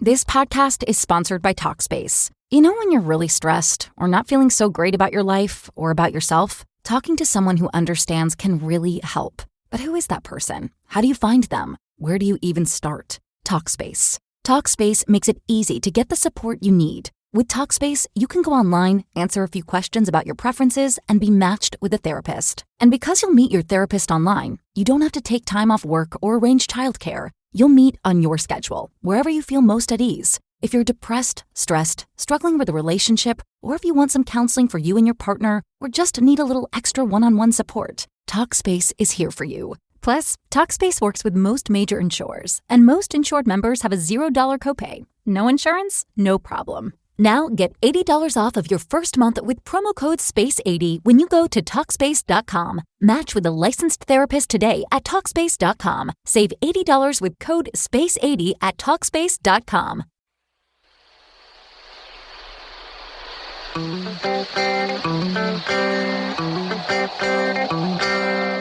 This podcast is sponsored by Talkspace. You know when you're really stressed or not feeling so great about your life or about yourself? Talking to someone who understands can really help. But who is that person? How do you find them? Where do you even start? Talkspace. Talkspace makes it easy to get the support you need. With Talkspace, you can go online, answer a few questions about your preferences, and be matched with a therapist. And because you'll meet your therapist online, you don't have to take time off work or arrange childcare. You'll meet on your schedule, wherever you feel most at ease. If you're depressed, stressed, struggling with a relationship, or if you want some counseling for you and your partner, or just need a little extra one-on-one support, Talkspace is here for you. Plus, Talkspace works with most major insurers, and most insured members have a $0 copay. No insurance? No problem. Now get $80 off of your first month with promo code SPACE80 when you go to Talkspace.com. Match with a licensed therapist today at Talkspace.com. Save $80 with code SPACE80 at Talkspace.com.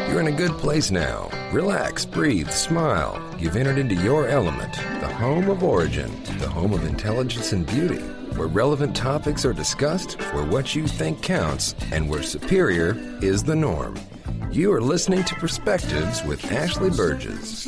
You're in a good place now. Relax, breathe, smile. You've entered into your element, the home of origin, the home of intelligence and beauty, where relevant topics are discussed, where what you think counts, and where superior is the norm. You are listening to Perspectives with Ashley Burgess.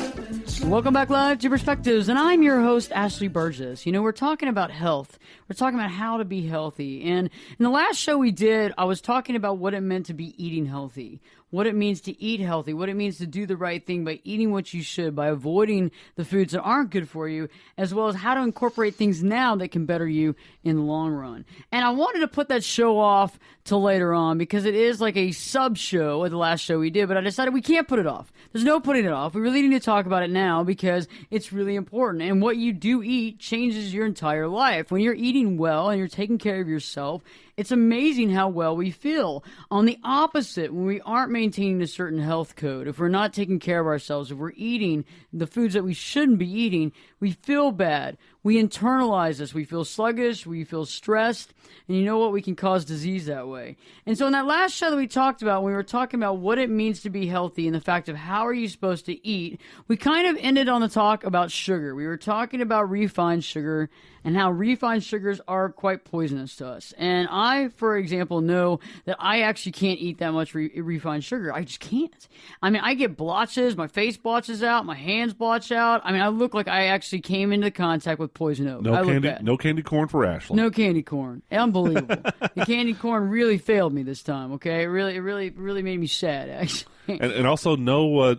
Welcome back live to Perspectives, and I'm your host, Ashley Burgess. You know, we're talking about health. We're talking about how to be healthy. And in the last show we did, I was talking about what it meant to be eating healthy, what it means to eat healthy, what it means to do the right thing by eating what you should, by avoiding the foods that aren't good for you, as well as how to incorporate things now that can better you in the long run. And I wanted to put that show off till later on because it is like a sub-show of the last show we did, but I decided we can't put it off. There's no putting it off. We really need to talk about it now because it's really important. And what you do eat changes your entire life. When you're eating well and you're taking care of yourself, it's amazing how well we feel. On the opposite, when we aren't maintaining a certain health code, if we're not taking care of ourselves, if we're eating the foods that we shouldn't be eating, we feel bad. We internalize this. We feel sluggish. We feel stressed. And you know what? We can cause disease that way. And so in that last show that we talked about, when we were talking about what it means to be healthy and the fact of how are you supposed to eat, we kind of ended on the talk about sugar. We were talking about refined sugar and how refined sugars are quite poisonous to us. And I, for example, know that I actually can't eat that much refined sugar. I just can't. I mean, I get blotches. My face blotches out. My hands blotch out. I mean, I look like I actually came into contact with poison oak. No candy corn for Ashley. No candy corn. Unbelievable. The candy corn really failed me this time. Okay, it really made me sad. Actually, and also no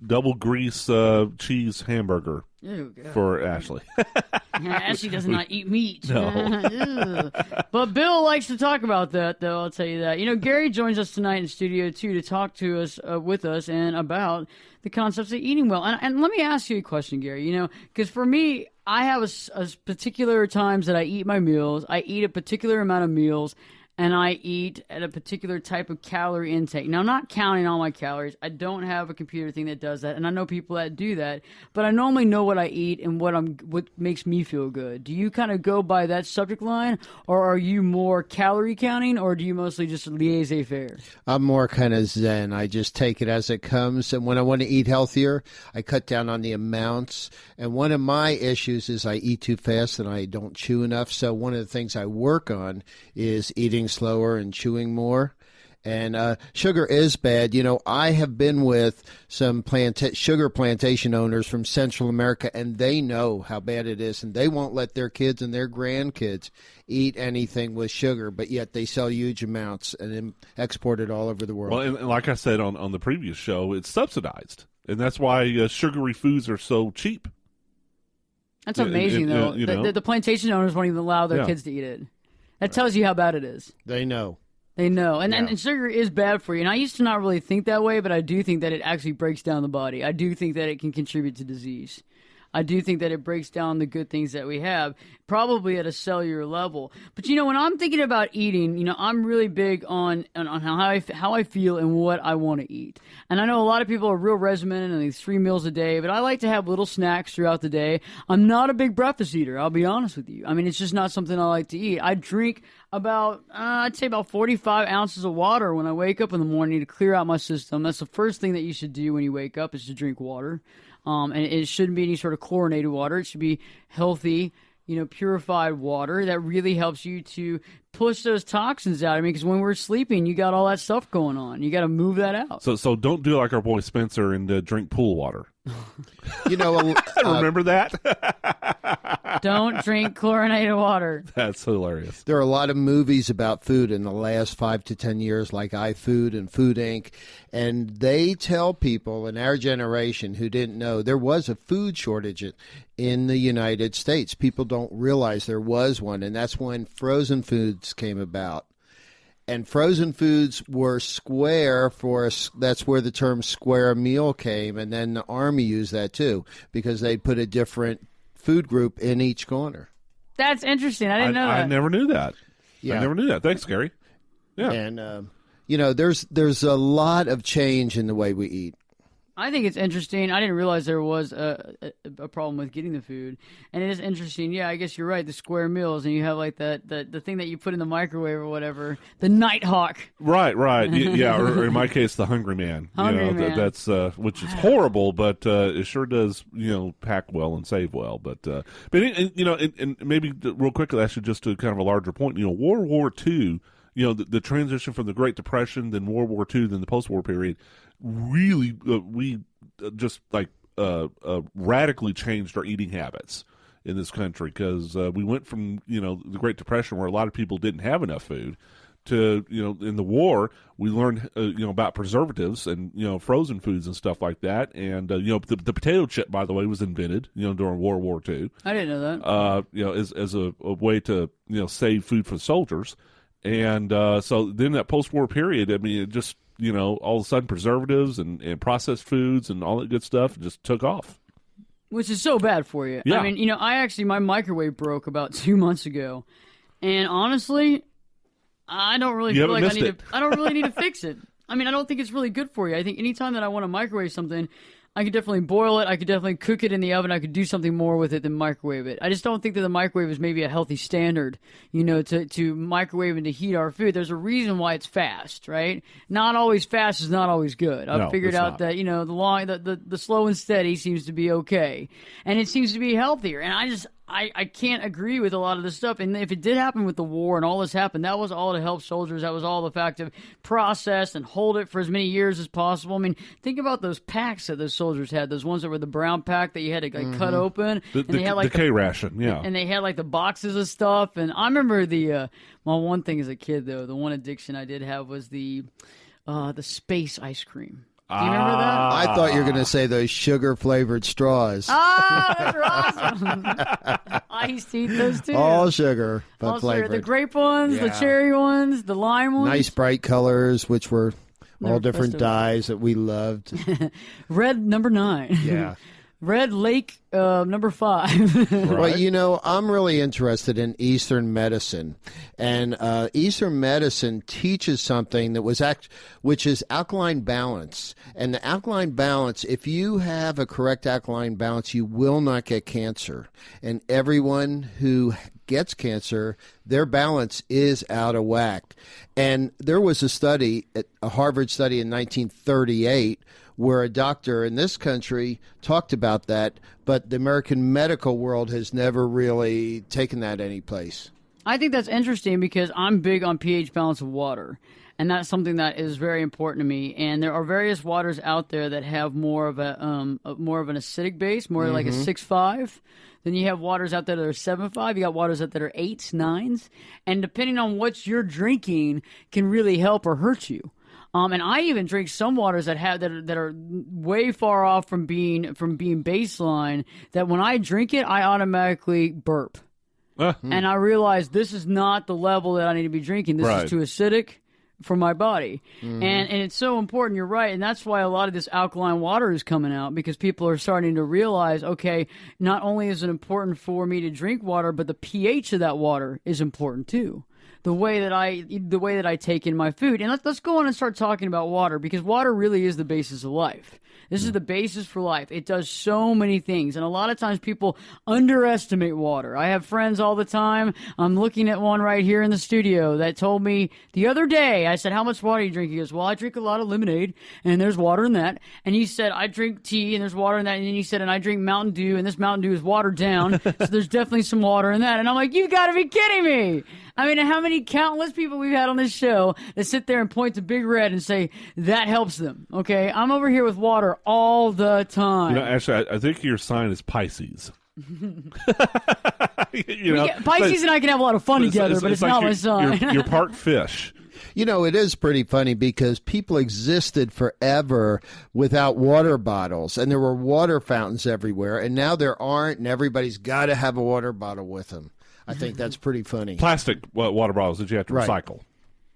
double grease cheese hamburger. Ew, for Ashley. Ashley does not eat meat. No. But Bill likes to talk about that, though, I'll tell you that. You know, Gary joins us tonight in studio, too, to talk to us, with us, and about the concepts of eating well. And let me ask you a question, Gary, you know, because for me, I have a particular times that I eat my meals. I eat a particular amount of meals, and I eat at a particular type of calorie intake. Now, I'm not counting all my calories. I don't have a computer thing that does that, and I know people that do that. But I normally know what I eat and what makes me feel good. Do you kind of go by that subject line, or are you more calorie counting, or do you mostly just laissez-faire? I'm more kind of zen. I just take it as it comes, and when I want to eat healthier, I cut down on the amounts. And one of my issues is I eat too fast and I don't chew enough. So one of the things I work on is eating slower and chewing more. And sugar is bad. You know, I have been with some sugar plantation owners from Central America, and they know how bad it is, and they won't let their kids and their grandkids eat anything with sugar, but yet they sell huge amounts and then export it all over the world. Well, and like I said on the previous show, it's subsidized, and that's why sugary foods are so cheap. That's amazing, though. The plantation owners won't even allow their kids to eat it. That tells you how bad it is. They know. They know. And sugar is bad for you. And I used to not really think that way, but I do think that it actually breaks down the body. I do think that it can contribute to disease. I do think that it breaks down the good things that we have, probably at a cellular level. But, you know, when I'm thinking about eating, you know, I'm really big on how I feel and what I want to eat. And I know a lot of people are real regimented and these 3 meals a day, but I like to have little snacks throughout the day. I'm not a big breakfast eater, I'll be honest with you. I mean, it's just not something I like to eat. I drink I'd say about 45 ounces of water when I wake up in the morning to clear out my system. That's the first thing that you should do when you wake up is to drink water. And it shouldn't be any sort of chlorinated water. It should be healthy, purified water that really helps you to push those toxins out. I mean, because when we're sleeping, you got all that stuff going on. You got to move that out. So don't do like our boy Spencer and drink pool water. Remember that? Don't drink chlorinated water. That's hilarious. There are a lot of movies about food in the last 5 to 10 years, like iFood and Food Inc., and they tell people in our generation who didn't know there was a food shortage in the United States. People don't realize there was one, and that's when frozen foods came about. And frozen foods were square that's where the term square meal came, and then the Army used that too, because they put a different food group in each corner. That's interesting. I didn't know that. I never knew that. Yeah. I never knew that. Thanks, Gary. Yeah. And, there's a lot of change in the way we eat. I think it's interesting. I didn't realize there was a problem with getting the food, and it is interesting. Yeah, I guess you're right. The square meals, and you have like the thing that you put in the microwave or whatever, the Nighthawk. Right. Yeah, or in my case, the Hungry Man. Man. That's which is horrible, but it sure does pack well and save well. But and maybe real quickly, actually, just to kind of a larger point, World War II. The transition from the Great Depression, then World War II, then the post-war period, really we just radically changed our eating habits in this country, because we went from the Great Depression, where a lot of people didn't have enough food, to in the war we learned about preservatives and frozen foods and stuff like that, and the potato chip, by the way, was invented during World War II. I didn't know that. As a way to save food for the soldiers. And so then that post-war period, I mean, it just, all of a sudden preservatives and processed foods and all that good stuff just took off. Which is so bad for you. Yeah. I mean, my microwave broke about 2 months ago. And honestly, I don't really feel like I don't really need to fix it. I mean, I don't think it's really good for you. I think anytime that I want to microwave something, I could definitely boil it. I could definitely cook it in the oven. I could do something more with it than microwave it. I just don't think that the microwave is maybe a healthy standard, to microwave and to heat our food. There's a reason why it's fast, right? Not always fast is not always good. I've figured out that, the slow and steady seems to be okay. And it seems to be healthier. And I can't agree with a lot of this stuff. And if it did happen with the war and all this happened, that was all to help soldiers. That was all the fact of process and hold it for as many years as possible. I mean, think about those packs that those soldiers had, those ones that were the brown pack that you had to cut open. They had the K ration, yeah. And they had like the boxes of stuff. And I remember my one thing as a kid, though, the one addiction I did have was the space ice cream. Do you remember that? I thought you were going to say those sugar-flavored straws. Oh, those are awesome. I used to eat those, too. All sugar, but flavored. The grape ones, the cherry ones, the lime ones. Nice bright colors, which were all different dyes that we loved. Red number 9. Yeah. Red Lake number 5. Right. Well, I'm really interested in Eastern medicine, and Eastern medicine teaches something which is alkaline balance. And the alkaline balance, if you have a correct alkaline balance, you will not get cancer. And everyone who gets cancer, their balance is out of whack. And there was a Harvard study in 1938, where a doctor in this country talked about that, but the American medical world has never really taken that any place. I think that's interesting because I'm big on pH balance of water, and that's something that is very important to me. And there are various waters out there that have more of an acidic base, more like a 6.5. Then you have waters out there that are 7.5. You got waters out there that are 8s, 9s, and depending on what you're drinking, can really help or hurt you. And I even drink some waters that are way far off from being baseline, that when I drink it, I automatically burp. And I realize this is not the level that I need to be drinking. This is too acidic for my body. And it's so important. You're right. And that's why a lot of this alkaline water is coming out, because people are starting to realize, okay, not only is it important for me to drink water, but the pH of that water is important too. the way that I take in my food. And let's go on and start talking about water, because water really is the basis of life. This is the basis for life. It does so many things. And a lot of times people underestimate water. I have friends all the time. I'm looking at one right here in the studio that told me the other day, I said, how much water do you drink? He goes, well, I drink a lot of lemonade, and there's water in that. And he said, I drink tea, and there's water in that. And then he said, and I drink Mountain Dew, and this Mountain Dew is watered down. So there's definitely some water in that. And I'm like, you've got to be kidding me. I mean, how many countless people we've had on this show that sit there and point to Big Red and say that helps them. Okay, I'm over here with water all the time. Actually, I think your sign is Pisces. Pisces and I can have a lot of fun together, but it's not my sign. You're part fish. It is pretty funny because people existed forever without water bottles, and there were water fountains everywhere, and now there aren't, and everybody's got to have a water bottle with them. I think that's pretty funny. Plastic water bottles that you have to recycle.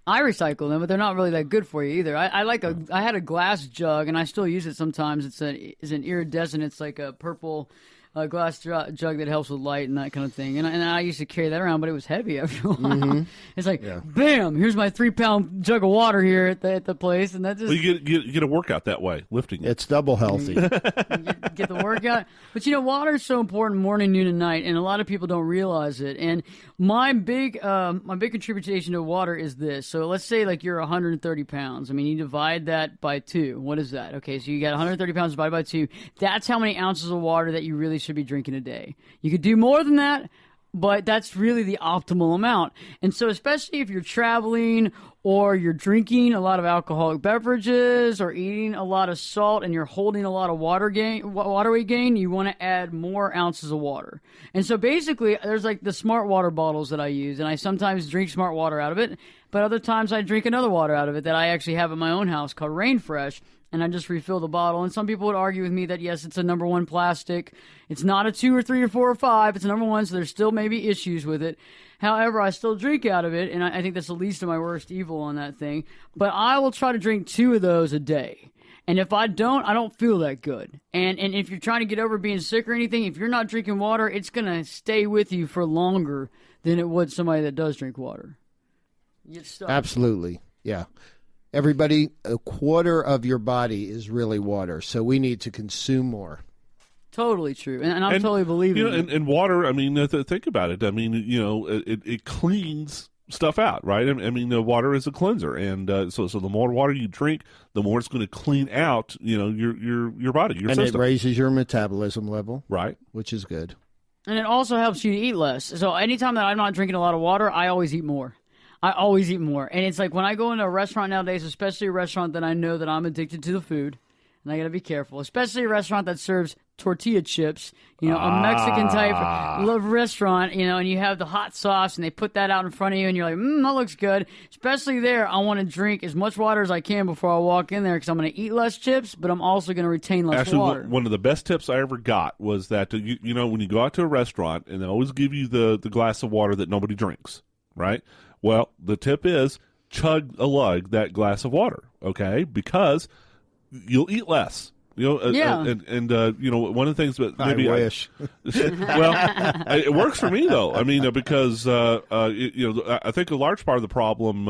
I recycle them, but they're not really that good for you either. I had a glass jug, and I still use it sometimes. It's an iridescent. It's like a purple glass jug that helps with light and that kind of thing. And I used to carry that around, but it was heavy after a while. Mm-hmm. It's like, bam, here's my 3-pound jug of water here at the place. And that just... Well, you get a workout that way, lifting it. It's double healthy. Get the workout. But, water is so important morning, noon, and night, and a lot of people don't realize it. And my big contribution to water is this. So let's say like you're 130 pounds. I mean, you divide that by 2. What is that? Okay, so you got 130 pounds divided by 2. That's how many ounces of water that you really should be drinking a day. You could do more than that, but that's really the optimal amount. And so especially if you're traveling or you're drinking a lot of alcoholic beverages or eating a lot of salt and you're holding a lot of water weight gain, you want to add more ounces of water. And so basically there's like the smart water bottles that I use, and I sometimes drink smart water out of it, but other times I drink another water out of it that I actually have in my own house called Rain Fresh. And I just refill the bottle. And some people would argue with me that, yes, it's a number 1 plastic. It's not a 2 or 3 or 4 or 5. It's a number 1, so there's still maybe issues with it. However, I still drink out of it, and I think that's the least of my worst evil on that thing. But I will try to drink 2 of those a day. And if I don't feel that good. And if you're trying to get over being sick or anything, if you're not drinking water, it's going to stay with you for longer than it would somebody that does drink water. You get stuck. Absolutely, yeah. Everybody, a quarter of your body is really water, so we need to consume more. Totally true, and I totally believe it. And water, I mean, think about it. I mean, it cleans stuff out, right? I mean, the water is a cleanser, and so the more water you drink, the more it's going to clean out, your body, your system. And it raises your metabolism level, right? Which is good. And it also helps you to eat less. So anytime that I'm not drinking a lot of water, I always eat more. And it's like when I go into a restaurant nowadays, especially a restaurant that I know that I'm addicted to the food, and I got to be careful, especially a restaurant that serves tortilla chips, a Mexican type restaurant, and you have the hot sauce and they put that out in front of you and you're like, that looks good. Especially there, I want to drink as much water as I can before I walk in there because I'm going to eat less chips, but I'm also going to retain less water. Actually, one of the best tips I ever got was that, when you go out to a restaurant and they always give you the glass of water that nobody drinks, right? Well, the tip is chug a lug that glass of water, okay? Because you'll eat less. One of the things that maybe I wish. It works for me though. I mean, because I think a large part of the problem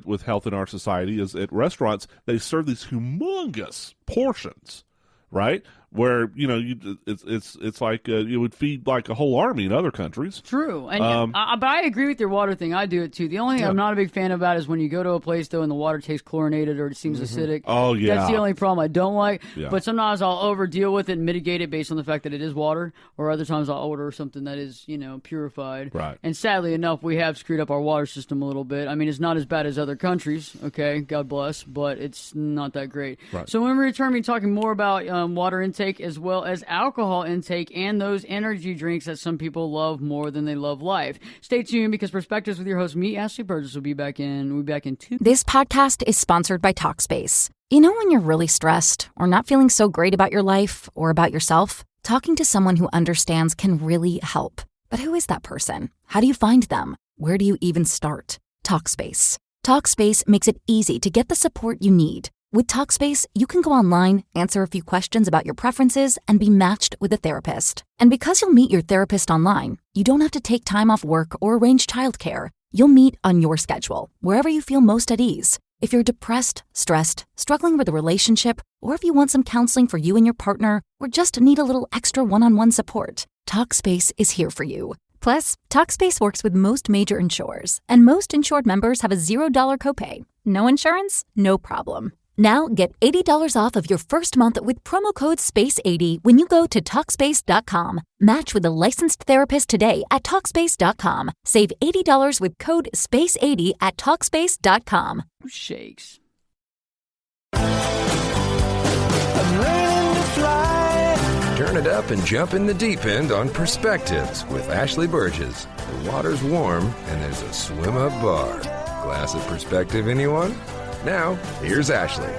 with health in our society is at restaurants they serve these humongous portions, right? Where it's like you would feed like a whole army in other countries. True, and but I agree with your water thing. I do it too. The only thing I'm not a big fan about is when you go to a place though and the water tastes chlorinated or it seems acidic. Oh yeah, that's the only problem I don't like. Yeah. But sometimes I'll over deal with it and mitigate it based on the fact that it is water. Or other times I'll order something that is purified. Right. And sadly enough, we have screwed up our water system a little bit. I mean, it's not as bad as other countries. Okay, God bless, but it's not that great. Right. So when we return, we'll be talking more about water intake as well as alcohol intake and those energy drinks that some people love more than they love life. Stay tuned because Perspectives with your host, me, Ashley Burgess, will be back in 2. This podcast is sponsored by Talkspace. When you're really stressed or not feeling so great about your life or about yourself, talking to someone who understands can really help. But who is that person? How do you find them? Where do you even start? Talkspace. Talkspace makes it easy to get the support you need. With Talkspace, you can go online, answer a few questions about your preferences, and be matched with a therapist. And because you'll meet your therapist online, you don't have to take time off work or arrange childcare. You'll meet on your schedule, wherever you feel most at ease. If you're depressed, stressed, struggling with a relationship, or if you want some counseling for you and your partner, or just need a little extra one-on-one support, TalkSpace is here for you. Plus, TalkSpace works with most major insurers, and most insured members have a $0 copay. No insurance? No problem. Now get $80 off of your first month with promo code SPACE80 when you go to TalkSpace.com. Match with a licensed therapist today at TalkSpace.com. Save $80 with code SPACE80 at TalkSpace.com. Shakes. Turn it up and jump in the deep end on Perspectives with Ashley Burgess. The water's warm and there's a swim-up bar. Glass of perspective, anyone? Now, here's Ashley.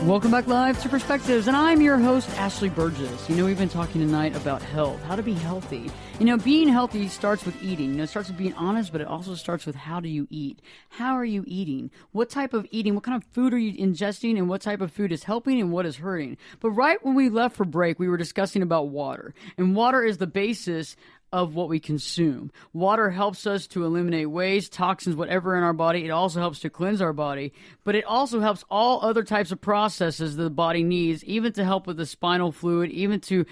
Welcome back live to Perspectives, and I'm your host, Ashley Burgess. We've been talking tonight about health, how to be healthy. Being healthy starts with eating. It starts with being honest, but it also starts with how do you eat? How are you eating? What type of eating? What kind of food are you ingesting, and what type of food is helping and what is hurting? But right when we left for break, we were discussing about water, and water is the basis of what we consume. Water helps us to eliminate waste, toxins, whatever in our body. It also helps to cleanse our body, but it also helps all other types of processes the body needs, even to help with the spinal fluid, even to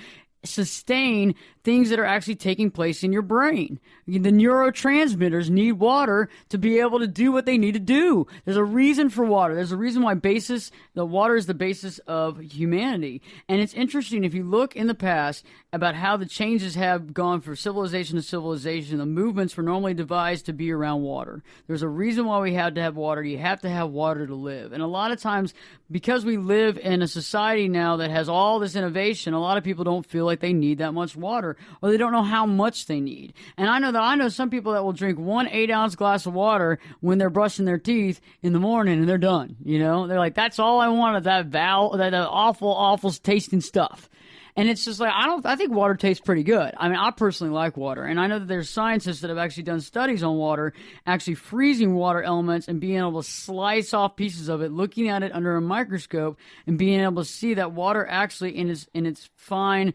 sustain things that are actually taking place in your brain. The neurotransmitters need water to be able to do what they need to do. There's a reason for water. There's a reason why the water is the basis of humanity. And it's interesting, if you look in the past about how the changes have gone from civilization to civilization, the movements were normally devised to be around water. There's a reason why we had to have water. You have to have water to live. And a lot of times, because we live in a society now that has all this innovation, a lot of people don't feel like they need that much water, or they don't know how much they need. And I know some people that will drink 1 8-ounce glass of water when they're brushing their teeth in the morning and they're done. They're like, that's all I wanted, that awful tasting stuff. And it's just like, I think water tastes pretty good. I personally like water. And I know that there's scientists that have actually done studies on water, actually freezing water elements and being able to slice off pieces of it, looking at it under a microscope and being able to see that water actually in its fine,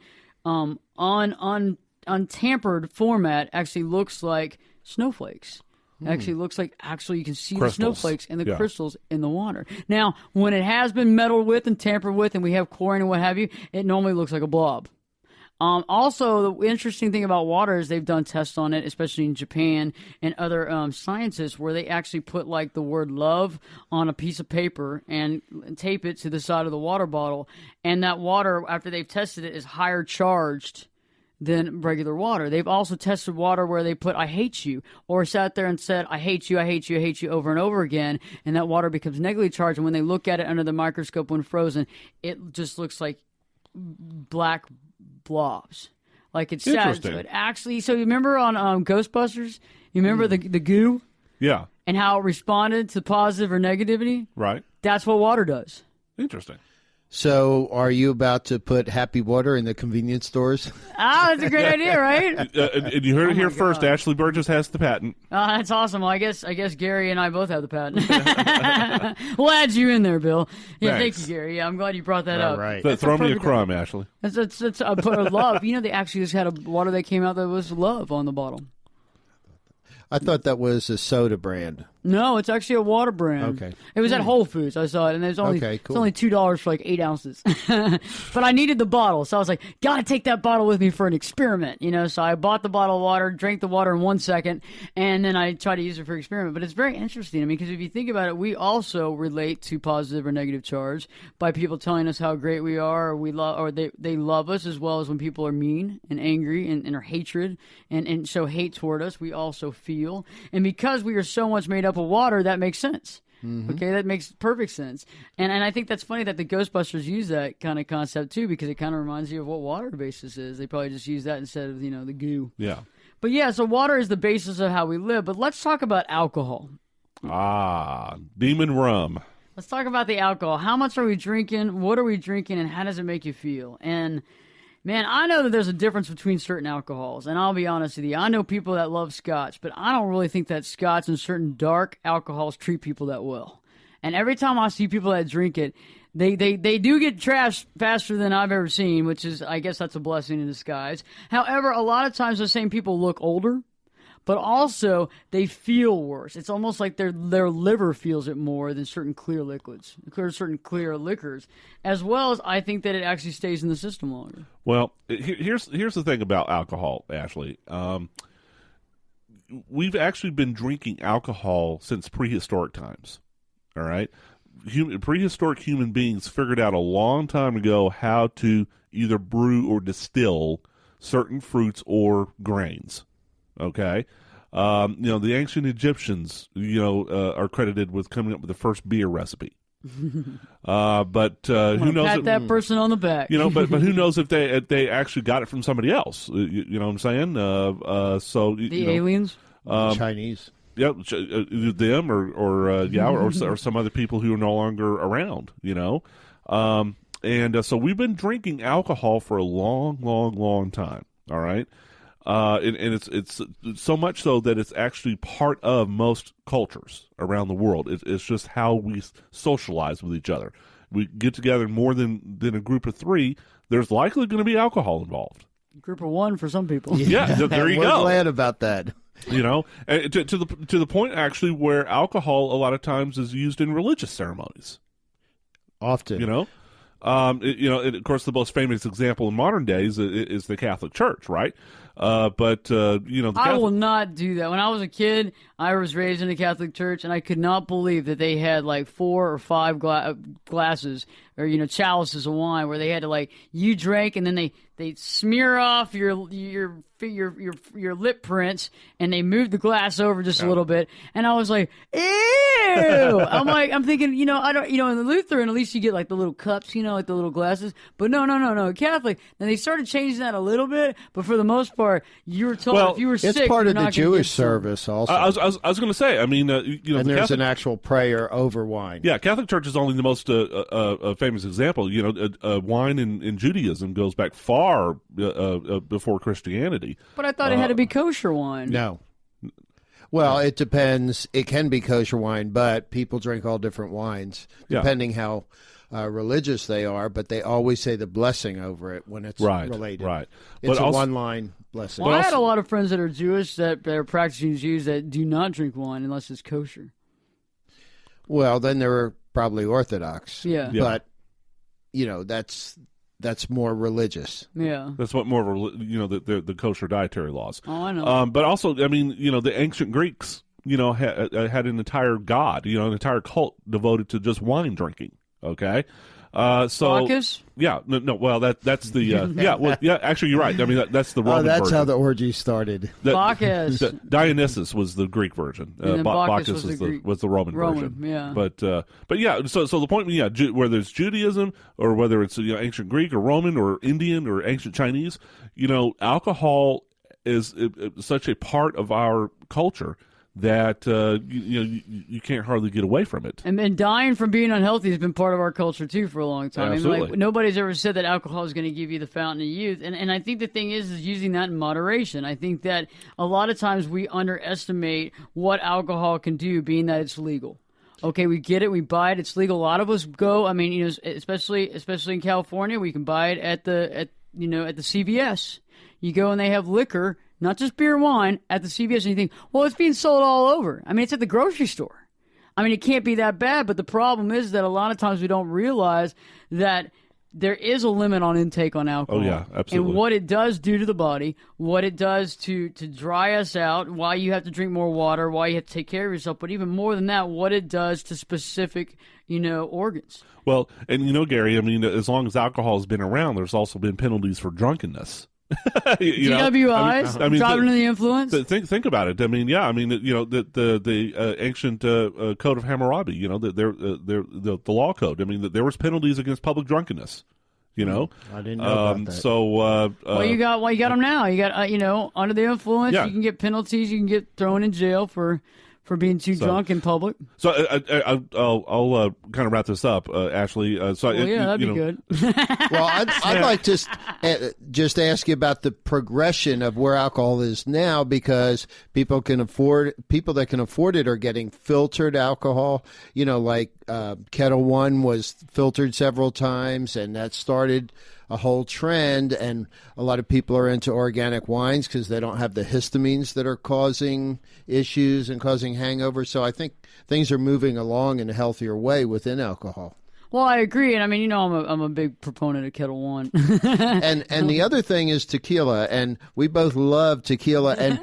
untampered format actually looks like snowflakes. Actually looks like you can see Crystals. the snowflakes and the crystals in the water. Now, when it has been meddled with and tampered with and we have chlorine and what have you, it normally looks like a blob. Also, the interesting thing about water is they've done tests on it, especially in Japan and other sciences, where they actually put like the word love on a piece of paper and tape it to the side of the water bottle. And that water, after they've tested it, is higher charged than regular water. They've also tested water where they put I hate you, or sat there and said I hate you, I hate you, I hate you over and over again, and that water becomes negatively charged, and when they look at it under the microscope when frozen, it just looks like black blobs. Like it's sad. So it actually, so you remember on Ghostbusters, you remember the goo? Yeah. And how it responded to positive or negativity? Right. That's what water does. Interesting. So are you about to put Happy Water in the convenience stores? That's a great idea, right? And you heard it here first. Ashley Burgess has the patent. That's awesome. Well, I guess Gary and I both have the patent. We'll add you in there, Bill. Yeah, Thanks. Thank you, Gary. Yeah, I'm glad you brought that up. Right. Throw me a crumb, Ashley. It's a love. They actually just had a water that came out that was love on the bottle. I thought that was a soda brand. No, it's actually a water brand. Okay. It was at Whole Foods. I saw it, and it's only it's only $2 for like 8 ounces. But I needed the bottle, so I was like, gotta take that bottle with me for an experiment, So I bought the bottle of water, drank the water in 1 second, and then I tried to use it for experiment. But it's very interesting, because if you think about it, we also relate to positive or negative charge by people telling us how great we are, or they love us, as well as when people are mean and angry and are hatred and show hate toward us. We also feel, and because we are so much made up of water, that makes sense. Mm-hmm. Okay, that makes perfect sense. And I think that's funny that the Ghostbusters use that kind of concept too, because it kind of reminds you of what water basis is. They probably just use that instead of the goo. Yeah. But yeah, so water is the basis of how we live. But let's talk about alcohol. Demon rum. Let's talk about the alcohol. How much are we drinking? What are we drinking? And how does it make you feel? And man, I know that there's a difference between certain alcohols, and I'll be honest with you. I know people that love scotch, but I don't really think that scotch and certain dark alcohols treat people that well. And every time I see people that drink it, they do get trashed faster than I've ever seen, which is, I guess that's a blessing in disguise. However, a lot of times those same people look older, but also they feel worse. It's almost like their liver feels it more than certain clear liquids, certain clear liquors, as well as I think that it actually stays in the system longer. Well, here's the thing about alcohol, Ashley. We've actually been drinking alcohol since prehistoric times. All right, prehistoric human beings figured out a long time ago how to either brew or distill certain fruits or grains. Okay, the ancient Egyptians, are credited with coming up with the first beer recipe. But who knows? Pat that person on the back. But who knows if they actually got it from somebody else? You know what I'm saying? The aliens, Chinese. Yeah, them or some other people who are no longer around. So we've been drinking alcohol for a long, long, long time. All right. And it's so much so that it's actually part of most cultures around the world. It's just how we socialize with each other. We get together more than a group of three. There's likely going to be alcohol involved. Group of one for some people. Yeah, there you go. We're glad about that. And to the point actually where alcohol a lot of times is used in religious ceremonies. Often, of course, the most famous example in modern days is the Catholic Church, right? I will not do that. When I was a kid, I was raised in a Catholic church, and I could not believe that they had like 4 or 5 glasses or chalices of wine where they had to you drank and then they smear off your lip prints and they moved the glass over just a little bit, and I was like, ew. I'm thinking, I don't, in the Lutheran at least you get like the little cups, like the little glasses, but no, Catholic. And they started changing that a little bit, but for the most part, you were told if you were sick, it's part you're of the not Jewish service also. I was going to say, and there's Catholic, an actual prayer over wine. Yeah, Catholic Church is only the most famous example. Wine in Judaism goes back far before Christianity. But I thought it had to be kosher wine. No. Well, it depends. It can be kosher wine, but people drink all different wines depending how religious they are. But they always say the blessing over it when it's related. Right. It's a one-line blessing. Well, I had a lot of friends that are Jewish that are practicing Jews that do not drink wine unless it's kosher. Well, then they're probably Orthodox. Yeah. But that's more religious. Yeah, that's what more of the kosher dietary laws. Oh, I know. But also, the ancient Greeks, had an entire god, an entire cult devoted to just wine drinking. Okay, Bacchus? Yeah, no. Well, that's the actually, you're right. That's the Roman that's version. how the orgy started. Bacchus. Dionysus was the Greek version. Bacchus was the Roman version. Yeah. But yeah. So the point, whether it's Judaism or whether it's ancient Greek or Roman or Indian or ancient Chinese, alcohol is such a part of our culture that you can't hardly get away from it. And dying from being unhealthy has been part of our culture too for a long time. Absolutely. Nobody's ever said that alcohol is going to give you the fountain of youth. And I think the thing is using that in moderation. I think that a lot of times we underestimate what alcohol can do, being that it's legal. Okay, we get it, we buy it, it's legal. A lot of us go, especially in California, we can buy it at the CVS. You go and they have liquor, not just beer and wine, at the CVS, and you think, well, it's being sold all over. It's at the grocery store. It can't be that bad, but the problem is that a lot of times we don't realize that there is a limit on intake on alcohol. Oh, yeah, absolutely. And what it does do to the body, what it does to dry us out, why you have to drink more water, why you have to take care of yourself, but even more than that, what it does to specific, organs. Well, and Gary, as long as alcohol has been around, there's also been penalties for drunkenness. DWIs, driving under the influence. Think about it. The ancient code of Hammurabi. The law code. There was penalties against public drunkenness. I didn't know about that. So, you got them now. You got under the influence. Yeah. You can get penalties. You can get thrown in jail for being too drunk in public. So I'll kind of wrap this up, Ashley. That'd be good. Well, I'd like to just ask you about the progression of where alcohol is now, because people that can afford it are getting filtered alcohol. Ketel One was filtered several times, and that started a whole trend, and a lot of people are into organic wines because they don't have the histamines that are causing issues and causing hangovers. So I think things are moving along in a healthier way within alcohol. Well, I agree, and I mean, I'm a big proponent of Ketel One. and the other thing is tequila, and we both love tequila. And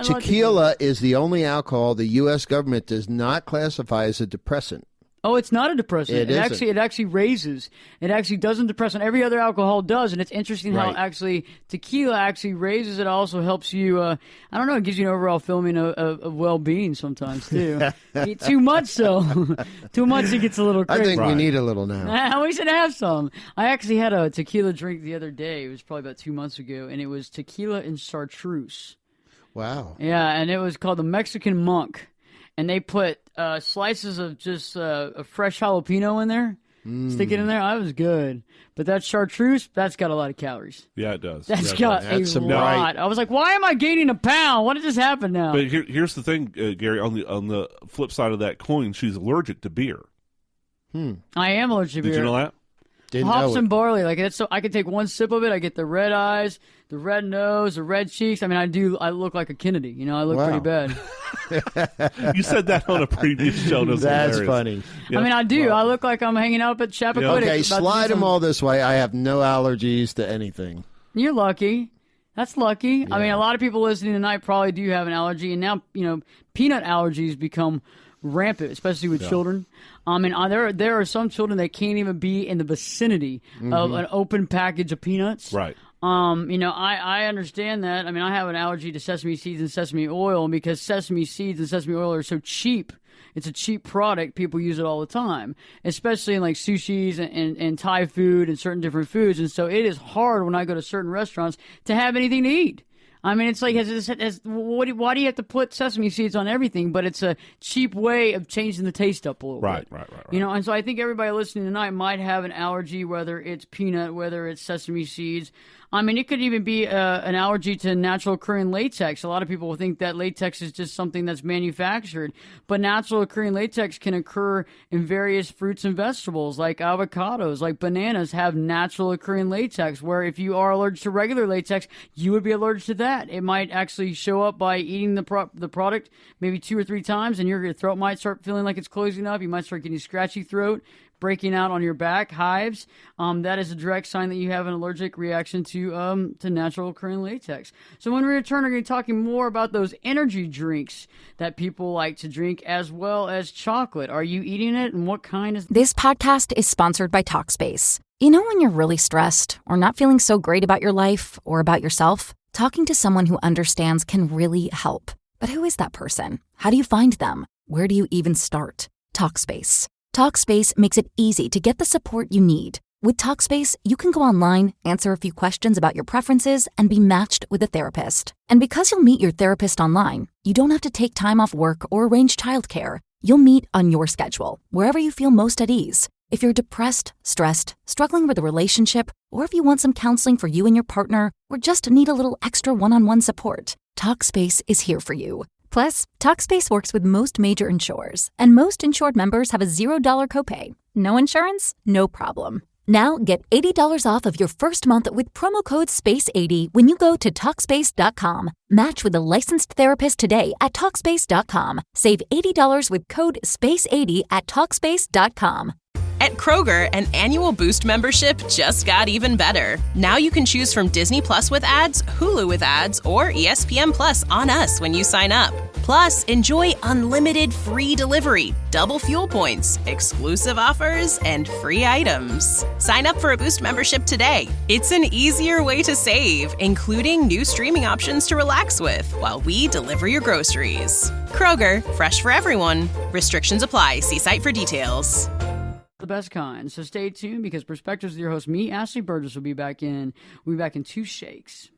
tequila is the only alcohol the U.S. government does not classify as a depressant. Oh, it's not a depressant. It actually raises. It actually doesn't depress, and every other alcohol does. And it's interesting how actually tequila actually raises. It also helps you. I don't know. It gives you an overall feeling of well-being sometimes too. Eat too much, too much it gets a little crazy. I think we need a little now. We should have some. I actually had a tequila drink the other day. It was probably about 2 months ago, and it was tequila and chartreuse. Wow. Yeah, and it was called the Mexican Monk. And they put slices of just a fresh jalapeno in there, stick it in there. That was good. But that chartreuse, that's got a lot of calories. Yeah, it does. That's got a lot. I was like, why am I gaining a pound? What did this happen now? But here's the thing, Gary. On the flip side of that coin, she's allergic to beer. I am allergic to beer. Did you know that? Hops and barley, like that's so I could take one sip of it. I get the red eyes, the red nose, the red cheeks. I mean, I look like a Kennedy. I look pretty bad. You said that on a previous show. That's funny. Yeah. I mean, I do. I look like I'm hanging out at Chappaquiddick. Okay, slide them all this way. I have no allergies to anything. You're lucky. That's lucky. Yeah. I mean, a lot of people listening tonight probably do have an allergy, and now peanut allergies become rampant, especially with children. I mean, there are some children that can't even be in the vicinity of an open package of peanuts. Right. I understand that. I mean, I have an allergy to sesame seeds and sesame oil, and because sesame seeds and sesame oil are so cheap, it's a cheap product, people use it all the time, especially in like sushis and Thai food and certain different foods. And so it is hard when I go to certain restaurants to have anything to eat. I mean, it's like, why do you have to put sesame seeds on everything? But it's a cheap way of changing the taste up a little bit. Right. And so I think everybody listening tonight might have an allergy, whether it's peanut, whether it's sesame seeds. I mean, it could even be an allergy to natural occurring latex. A lot of people will think that latex is just something that's manufactured, but natural occurring latex can occur in various fruits and vegetables, like avocados, like bananas have natural occurring latex, where if you are allergic to regular latex, you would be allergic to that. It might actually show up by eating the product maybe 2 or 3 times, and your throat might start feeling like it's closing up. You might start getting scratchy throat, breaking out on your back, hives. That is a direct sign that you have an allergic reaction to natural occurring latex. So when we return, we're going to be talking more about those energy drinks that people like to drink, as well as chocolate. Are you eating it, and what kind is? This podcast is sponsored by Talkspace. When you're really stressed or not feeling so great about your life or about yourself, talking to someone who understands can really help. But who is that person? How do you find them? Where do you even start? Talkspace. Talkspace makes it easy to get the support you need. With Talkspace, you can go online, answer a few questions about your preferences, and be matched with a therapist. And because you'll meet your therapist online, you don't have to take time off work or arrange childcare. You'll meet on your schedule, wherever you feel most at ease. If you're depressed, stressed, struggling with a relationship, or if you want some counseling for you and your partner, or just need a little extra one-on-one support, Talkspace is here for you. Plus, Talkspace works with most major insurers, and most insured members have a $0 copay. No insurance? No problem. Now get $80 off of your first month with promo code SPACE80 when you go to Talkspace.com. Match with a licensed therapist today at Talkspace.com. Save $80 with code SPACE80 at Talkspace.com. At Kroger, an annual Boost membership just got even better. Now you can choose from Disney Plus with ads, Hulu with ads, or ESPN Plus on us when you sign up. Plus, enjoy unlimited free delivery, double fuel points, exclusive offers, and free items. Sign up for a Boost membership today. It's an easier way to save, including new streaming options to relax with while we deliver your groceries. Kroger, fresh for everyone. Restrictions apply. See site for details. The best kind. So stay tuned, because Perspectives with your host, me, Ashley Burgess, will be back in 2 shakes.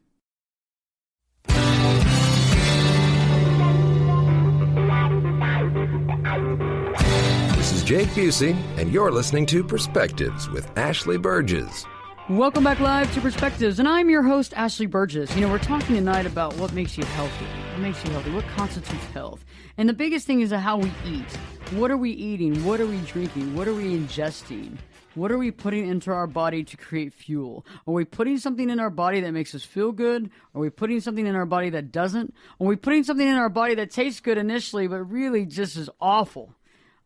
This is Jake Busey, and you're listening to Perspectives with Ashley Burgess. Welcome back live to Perspectives, and I'm your host, Ashley Burgess. We're talking tonight about what makes you healthy. What makes you healthy? What constitutes health? And the biggest thing is how we eat. What are we eating? What are we drinking? What are we ingesting? What are we putting into our body to create fuel? Are we putting something in our body that makes us feel good? Are we putting something in our body that doesn't? Are we putting something in our body that tastes good initially, but really just is awful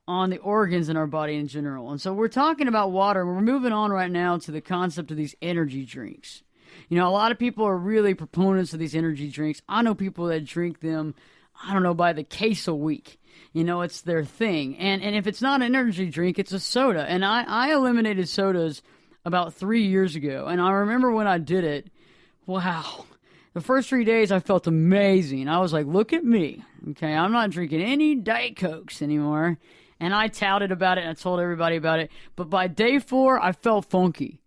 on the organs in our body in general? And so we're talking about water. We're moving on right now to the concept of these energy drinks. You know, a lot of people are really proponents of these energy drinks. I know people that drink them, I don't know, by the case a week. You know, it's their thing. And if it's not an energy drink, it's a soda. And I eliminated sodas about 3 years ago. And I remember when I did it, wow. The first 3 days I felt amazing. I was like, look at me. Okay, I'm not drinking any Diet Cokes anymore. And I touted about it and I told everybody about it. But by day 4, I felt funky.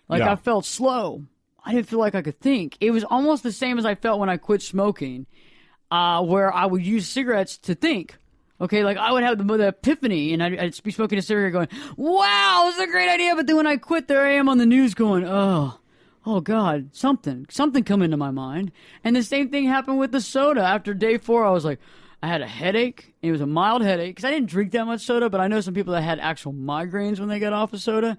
Like I felt slow. I didn't feel like I could think. It was almost the same as I felt when I quit smoking, where I would use cigarettes to think. Okay, like I would have the epiphany, and I'd be smoking a cigarette going, wow, this is a great idea. But then when I quit, there I am on the news going, oh God, something come into my mind. And the same thing happened with the soda. After day 4, I was like, I had a headache. It was a mild headache because I didn't drink that much soda, but I know some people that had actual migraines when they got off of soda,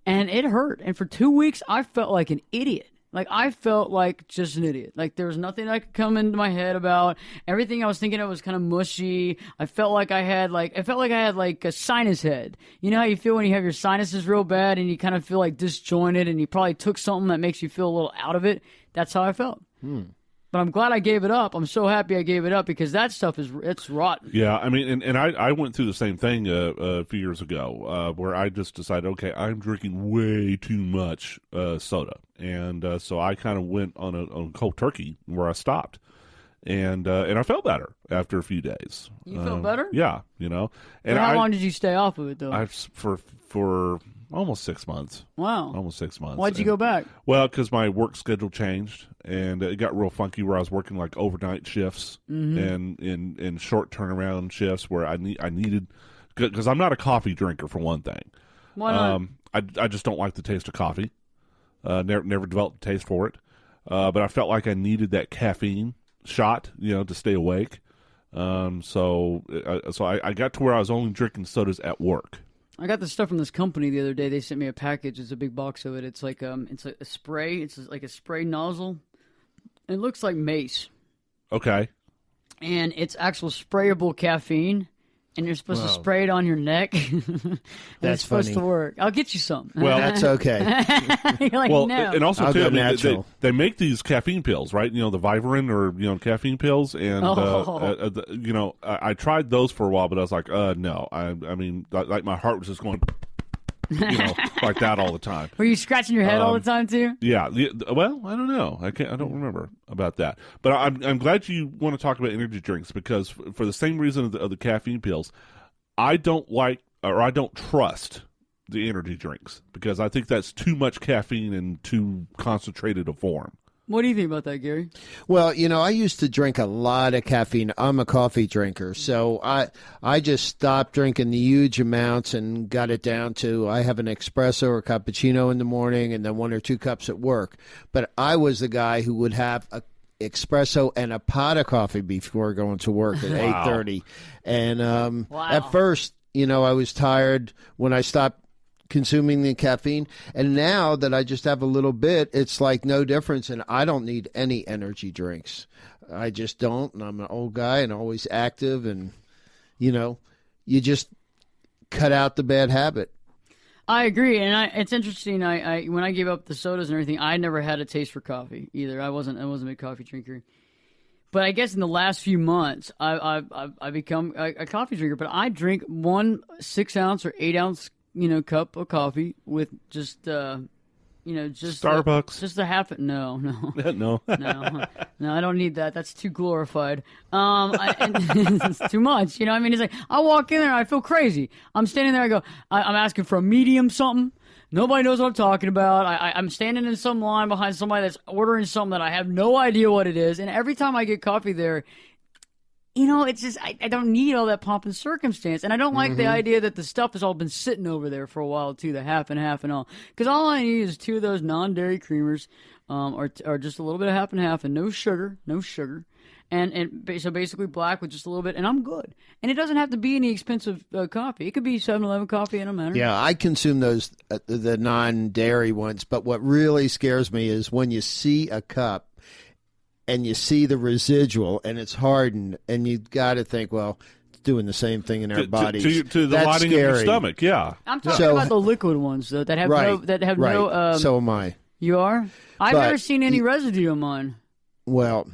and it hurt. And for 2 weeks, I felt like an idiot. Like, I felt like just an idiot. Like, there was nothing that could come into my head about. Everything I was thinking of was kind of mushy. I felt like I had a sinus head. You know how you feel when you have your sinuses real bad and you kind of feel like disjointed and you probably took something that makes you feel a little out of it? That's how I felt. But I'm glad I gave it up. I'm so happy I gave it up because that stuff it's rotten. Yeah, I mean, and I went through the same thing a few years ago where I just decided, okay, I'm drinking way too much soda. And so I kind of went on a cold turkey where I stopped. And I felt better after a few days. You felt better? Yeah, you know. And how long did you stay off of it, though? For almost 6 months. Wow. Almost 6 months. Why'd you go back? Well, because my work schedule changed, and it got real funky where I was working like overnight shifts and in short turnaround shifts where I needed, because I'm not a coffee drinker for one thing. Why not? I just don't like the taste of coffee. Never developed a taste for it. But I felt like I needed that caffeine shot, you know, to stay awake. So I got to where I was only drinking sodas at work. I got this stuff from this company the other day. They sent me a package. It's a big box of it. It's like a spray. It's like a spray nozzle. It looks like mace. Okay. And it's actual sprayable caffeine. And you're supposed to spray it on your neck. It's supposed to work. I'll get you some. Well, that's okay. You're like, well, no. and also I'll too, go I mean, natural. they make these caffeine pills, right? You know, the Vivarin or caffeine pills, and I tried those for a while, but I was like, no. I mean, like my heart was just going, like that all the time. Were you scratching your head all the time too? Yeah. Well, I don't know. I don't remember about that. But I'm glad you want to talk about energy drinks because for the same reason of the caffeine pills, I don't like or I don't trust the energy drinks because I think that's too much caffeine in too concentrated a form. What do you think about that, Gary? Well, I used to drink a lot of caffeine. I'm a coffee drinker, so I just stopped drinking the huge amounts and got it down to I have an espresso or cappuccino in the morning and then 1 or 2 cups at work. But I was the guy who would have a espresso and a pot of coffee before going to work at 8:30. And at first, I was tired when I stopped consuming the caffeine, and now that I just have a little bit, it's like no difference, and I don't need any energy drinks. I just don't, and I'm an old guy and always active, and you just cut out the bad habit. I agree, and it's interesting. I when I gave up the sodas and everything, I never had a taste for coffee either. I wasn't a big coffee drinker. But I guess in the last few months, I've become a coffee drinker. But I drink 1 6-ounce or 8-ounce cup of coffee with just Starbucks. Just a half. No. No. No, I don't need that. That's too glorified. It's too much. It's like I walk in there and I feel crazy. I'm standing there. I go, I'm asking for a medium something. Nobody knows what I'm talking about. I'm standing in some line behind somebody that's ordering something that I have no idea what it is. And every time I get coffee there, it's just, I don't need all that pomp and circumstance. And I don't like the idea that the stuff has all been sitting over there for a while, too, the half and half and all. Because all I need is 2 of those non-dairy creamers or just a little bit of half and half and no sugar. and so basically black with just a little bit, and I'm good. And it doesn't have to be any expensive coffee. It could be 7-Eleven coffee, and no matter. Yeah, I consume those the non-dairy ones, but what really scares me is when you see a cup and you see the residual and it's hardened, and you got to think, well, it's doing the same thing in our bodies. To the That's lining scary. of your stomach, yeah. I'm talking about the liquid ones though, that have no. So am I. You are? I've But never seen any residue on mine. Well,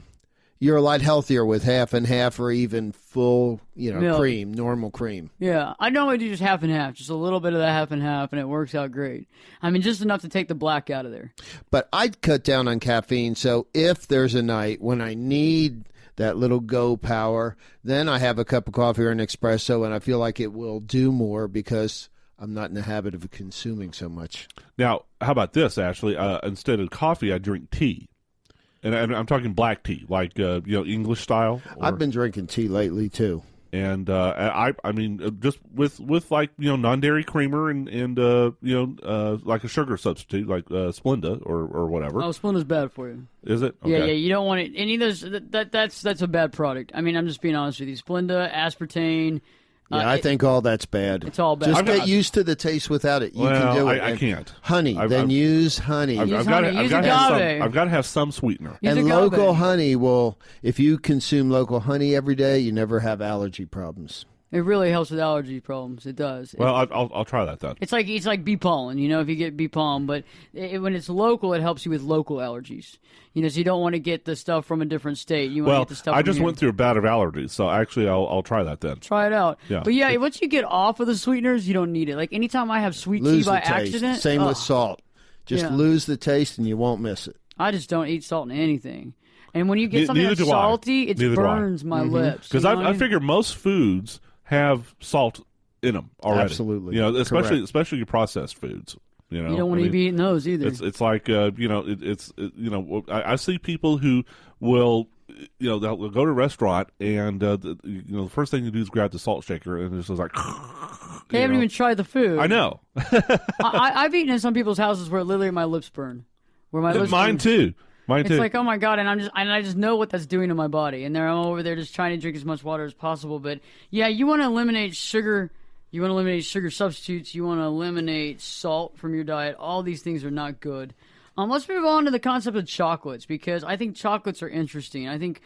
you're a lot healthier with half and half, or even full, Milk. cream, normal cream. Yeah, I normally do just half and half, just a little bit of that half and half, and it works out great. I mean, just enough to take the black out of there. But I'd cut down on caffeine, so if there's a night when I need that little go power, then I have a cup of coffee or an espresso, and I feel like it will do more because I'm not in the habit of consuming so much. Now, how about this, Ashley? Instead of coffee, I drink tea. And I'm talking black tea, like English style. I've been drinking tea lately too, and I mean just with like non-dairy creamer and like a sugar substitute like Splenda or whatever. Oh, Splenda's bad for you. Is it? Okay. Yeah, you don't want it. Any of those that's a bad product. I mean, I'm just being honest with you. Splenda, aspartame. Yeah, I think all that's bad. It's all bad. Just get used to the taste without it. You can do it. I can't. Honey, use honey. I've got to have some sweetener. Use and agave. local honey will, if you consume local honey every day, you never have allergy problems. It really helps with allergy problems. It does. Well, I'll try that then. It's like bee pollen, if you get bee pollen, but when it's local, it helps you with local allergies. So you don't want to get the stuff from a different state. You want to get the stuff. I from just here. went through a bout of allergies, so actually I'll try that then. Try it out. Yeah. But yeah, once you get off of the sweeteners, you don't need it. Like anytime I have sweet Lose tea by the taste. accident, Same with salt. Just lose the taste and you won't miss it. I just don't eat salt in anything. And when you get something Neither that's do I. salty, it Neither do I. burns my lips. Because I figure most foods have salt in them already. Absolutely. Especially your processed foods. You don't want to be eating those either. It's like I see people who will they'll go to a restaurant and the first thing you do is grab the salt shaker and it's just like they haven't even tried the food. I know. I've eaten in some people's houses where literally my lips burn. Where my lips Mine burn. too. It's like, oh my God, and I just know what that's doing to my body. And I'm over there just trying to drink as much water as possible. But yeah, you want to eliminate sugar. You want to eliminate sugar substitutes. You want to eliminate salt from your diet. All these things are not good. Let's move on to the concept of chocolates, because I think chocolates are interesting. I think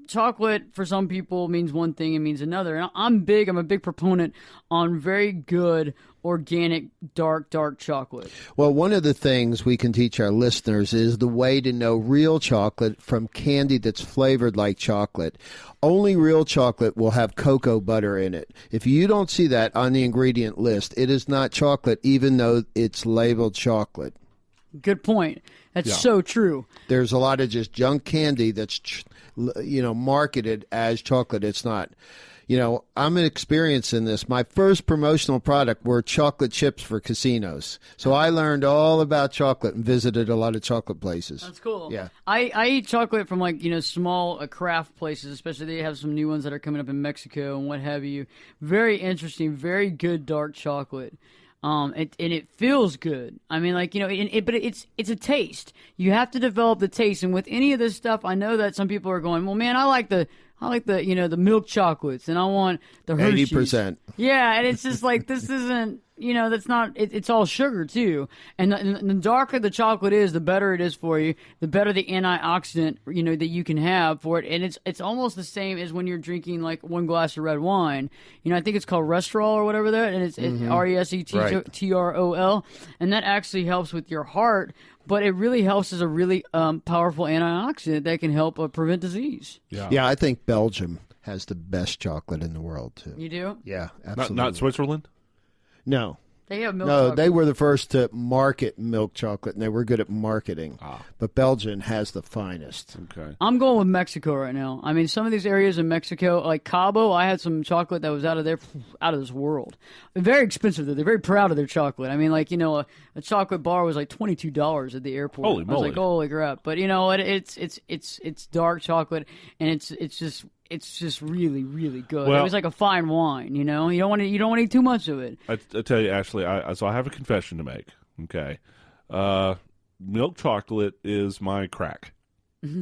chocolate for some people means one thing and means another. And I'm a big proponent on very good organic dark chocolate. Well, one of the things we can teach our listeners is the way to know real chocolate from candy that's flavored like chocolate. Only real chocolate will have cocoa butter in it. If you don't see that on the ingredient list, it is not chocolate, even though it's labeled chocolate. Good point. That's so true. There's a lot of just junk candy that's, marketed as chocolate. It's not. I'm experiencing this. My first promotional product were chocolate chips for casinos. So I learned all about chocolate and visited a lot of chocolate places. That's cool. Yeah. I eat chocolate from small craft places, especially they have some new ones that are coming up in Mexico and what have you. Very interesting, very good dark chocolate. And it feels good. I mean, but it's a taste. You have to develop the taste. And with any of this stuff, I know that some people are going, well, man, I like the the milk chocolates, and I want the Hershey's. 80%. Yeah, and it's just like, this isn't, that's not, it's all sugar too. And the darker the chocolate is, the better it is for you, the better the antioxidant, that you can have for it. And it's almost the same as when you're drinking like one glass of red wine. I think it's called Restorol or whatever that, and it's Resetrol. And that actually helps with your heart, but it really helps as a really powerful antioxidant that can help prevent disease. Yeah, I think Belgium has the best chocolate in the world too. You do? Yeah, absolutely. Not Switzerland? No. They have milk No, chocolate. they were the first to market milk chocolate, and they were good at marketing. But Belgium has the finest. Okay. I'm going with Mexico right now. I mean, some of these areas in Mexico, like Cabo, I had some chocolate that was out of this world. Very expensive, though. They're very proud of their chocolate. I mean, a chocolate bar was like $22 at the airport. Holy I was moly. like, holy crap. But you know what? It's dark chocolate, and it's just really, really good. Well, it was like a fine wine, You don't want to eat too much of it. I tell you, Ashley, so I have a confession to make. Okay, milk chocolate is my crack.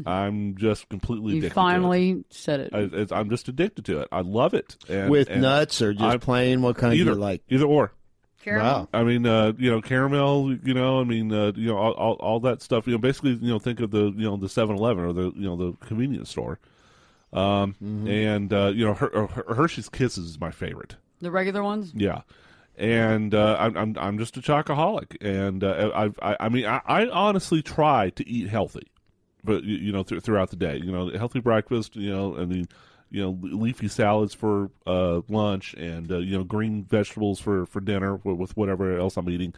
I'm just completely addicted You finally said it. to it. I'm just addicted to it. I love it. With nuts or just plain? What kind do you like? Either or. Caramel? Wow. I mean, caramel, all that stuff, basically, think of the 7-Eleven or the convenience store. And, Hershey's Kisses is my favorite. The regular ones? Yeah. And I'm just a chocoholic. And I honestly try to eat healthy, but, throughout the day. Healthy breakfast, leafy salads for lunch, and green vegetables for dinner with whatever else I'm eating.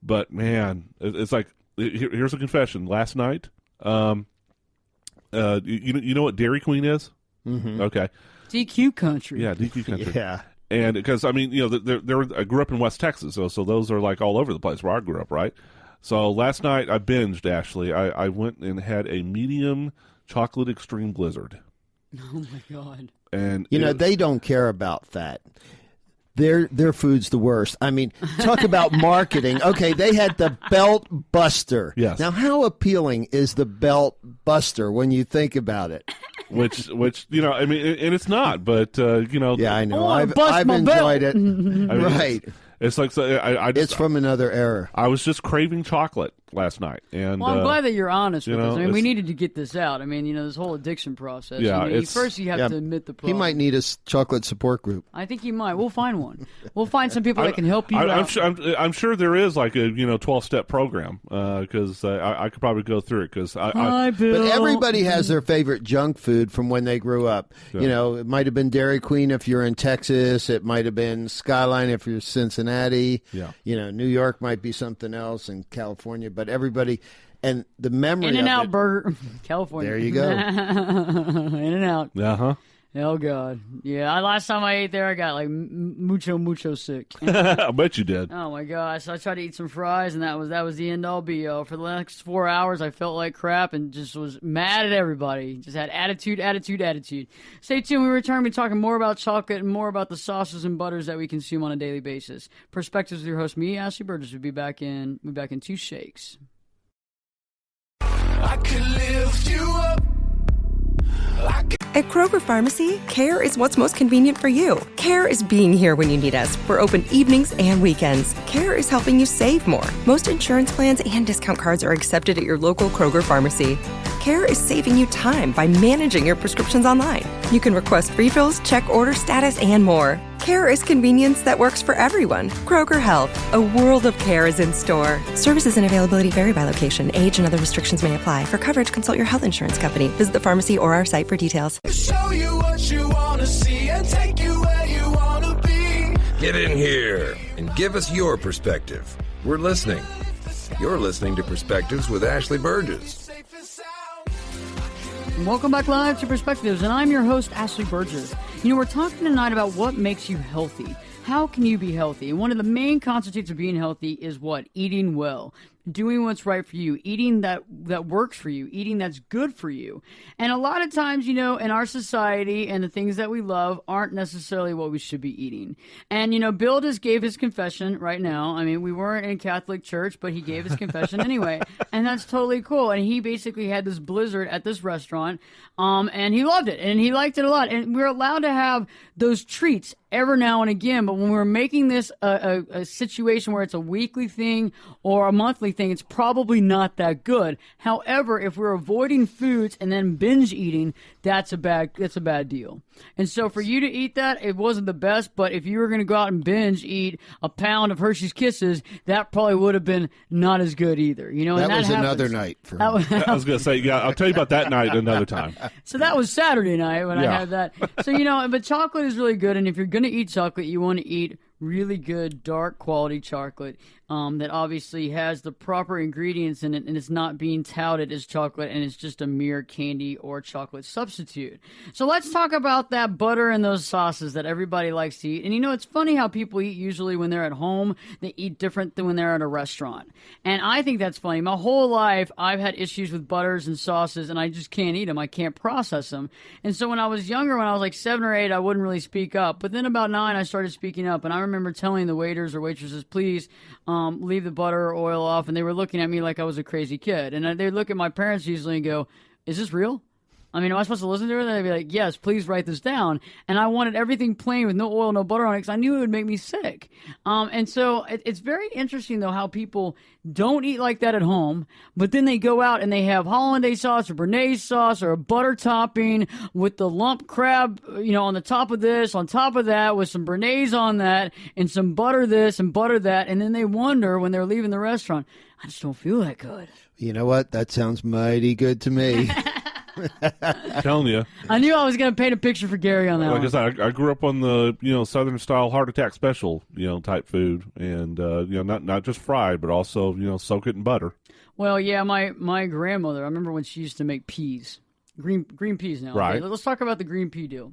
But man, it's like, here's a confession. Last night, you know what Dairy Queen is? Mm-hmm. Okay, DQ country. yeah, DQ country. Yeah. And because I grew up in West Texas, so those are like all over the place where I grew up, right? So last night I binged. Ashley, I went and had a medium chocolate extreme blizzard. Oh my God! And they don't care about that. Their food's the worst. I mean, talk about marketing. Okay, they had the Belt Buster. Yes. Now, how appealing is the Belt Buster when you think about it? Which and it's not, but Yeah, I know. Oh, I've bust my enjoyed belt. it. Right. It's like, so I just, It's from another era. I was just craving chocolate last night, and Well, I'm glad that you're honest with you us. know, I mean, we it's- needed to get this out. I mean, this whole addiction process. Yeah, I mean, it's- first you have to admit the He problem. might need a chocolate support group. I think he might. We'll find one. We'll find some people that can help you out. I'm sure there is like a 12-step program, because I could probably go through it, because Hi, Bill. But everybody has their favorite junk food from when they grew up. It might have been Dairy Queen if you're in Texas. It might have been Skyline if you're Cincinnati. Yeah. New York might be something else, in California. But everybody, and the memory In-N-Out of it, Burger, California. There you go. In-N-Out. uh-huh. Oh God, yeah. Last time I ate there, I got like mucho sick. I bet you did. Oh my gosh! I tried to eat some fries, and that was the end all be all. For the next 4 hours, I felt like crap and just was mad at everybody. Just had attitude. Stay tuned. We return. We're talking more about chocolate and more about the sauces and butters that we consume on a daily basis. Perspectives with your host, me, Ashley Burgess. We'll be back in 2 shakes. I could lift you up. At Kroger Pharmacy, care is what's most convenient for you. Care is being here when you need us. We're open evenings and weekends. Care is helping you save more. Most insurance plans and discount cards are accepted at your local Kroger Pharmacy. Care is saving you time by managing your prescriptions online. You can request refills, check order status, and more. Care is convenience that works for everyone. Kroger Health, a world of care is in store. Services and availability vary by location. Age and other restrictions may apply. For coverage, consult your health insurance company. Visit the pharmacy or our site for details. Show you what you want to see and take you where you want to be. Get in here and give us your perspective. We're listening. You're listening to Perspectives with Ashley Burgess. Safe and sound. Welcome back live to Perspectives, and I'm your host, Ashley Burgess. We're talking tonight about what makes you healthy. How can you be healthy? And one of the main constitutes of being healthy is what? Eating well. Doing what's right for you, eating that works for you, eating that's good for you. And a lot of times, in our society and the things that we love aren't necessarily what we should be eating. And, Bill just gave his confession right now. I mean, we weren't in Catholic church, but he gave his confession anyway. And that's totally cool. And he basically had this blizzard at this restaurant, and he loved it, and he liked it a lot. And we're allowed to have those treats every now and again, but when we're making this a situation where it's a weekly thing or a monthly thing, it's probably not that good. However, if we're avoiding foods and then binge eating, that's a bad deal. And so for you to eat that, it wasn't the best, but if you were going to go out and binge eat a pound of Hershey's Kisses, that probably would have been not as good either. And That was happens. another night for me. I was going to say, yeah, I'll tell you about that night another time. So that was Saturday night when I Yeah. had that. So, but chocolate is really good. And if you're going to eat chocolate, you want to eat really good, dark quality chocolate that obviously has the proper ingredients in it, and it's not being touted as chocolate, and it's just a mere candy or chocolate substitute. So let's talk about that butter and those sauces that everybody likes to eat. And it's funny how people eat usually when they're at home. They eat different than when they're at a restaurant. And I think that's funny. My whole life, I've had issues with butters and sauces, and I just can't eat them. I can't process them. And so when I was younger, when I was like 7 or 8, I wouldn't really speak up. But then about 9, I started speaking up. And I remember telling the waiters or waitresses, please leave the butter or oil off. And they were looking at me like I was a crazy kid. And they'd look at my parents usually and go, is this real? I mean, am I supposed to listen to her? And they'd be like, yes, please write this down. And I wanted everything plain with no oil, no butter on it because I knew it would make me sick. And so it's very interesting, though, how people don't eat like that at home, but then they go out and they have hollandaise sauce or béarnaise sauce or a butter topping with the lump crab, on the top of this, on top of that, with some béarnaise on that, and some butter this and butter that. And then they wonder when they're leaving the restaurant, I just don't feel that good. You know what? That sounds mighty good to me. I'm telling you. I knew I was going to paint a picture for Gary on that Like one. I said, I grew up on the Southern style heart attack special type food, and not just fried, but also soak it in butter. Well, yeah, my grandmother. I remember when she used to make peas, green peas. Now, Right. Okay? Let's talk about the green pea deal.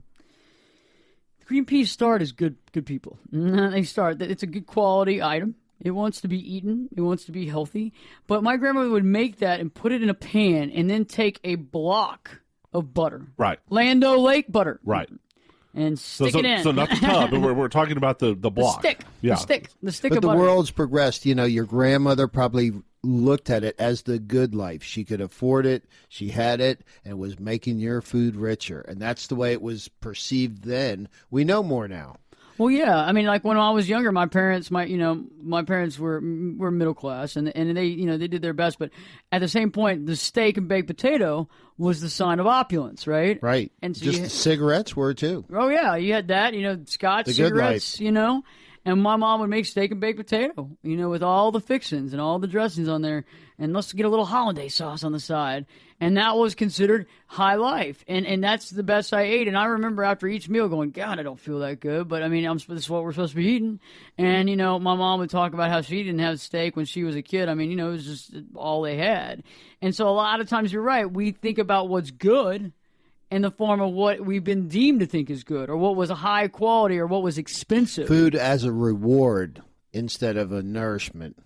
The green peas start as good people. They start that it's a good quality item. It wants to be eaten. It wants to be healthy. But my grandmother would make that and put it in a pan and then take a block of butter. Right. Lando Lake butter. Right. And stick it in. So not the tub, but we're talking about the block. The stick. Yeah. The stick But of the butter. world's progressed. Your grandmother probably looked at it as the good life. She could afford it. She had it and was making your food richer. And that's the way it was perceived then. We know more now. Well, yeah. I mean, like when I was younger, my parents were middle class, and they they did their best. But at the same point, the steak and baked potato was the sign of opulence, right? Right. And so just cigarettes were too. Oh yeah, you had that. Scotch, The good cigarettes. And my mom would make steak and baked potato, with all the fixings and all the dressings on there, and let's get a little hollandaise sauce on the side. And that was considered high life. And that's the best I ate. And I remember after each meal going, God, I don't feel that good. But, I mean, this is what we're supposed to be eating. And, my mom would talk about how she didn't have steak when she was a kid. I mean, it was just all they had. And so a lot of times you're right. We think about what's good in the form of what we've been deemed to think is good or what was a high quality or what was expensive. Food as a reward instead of a nourishment.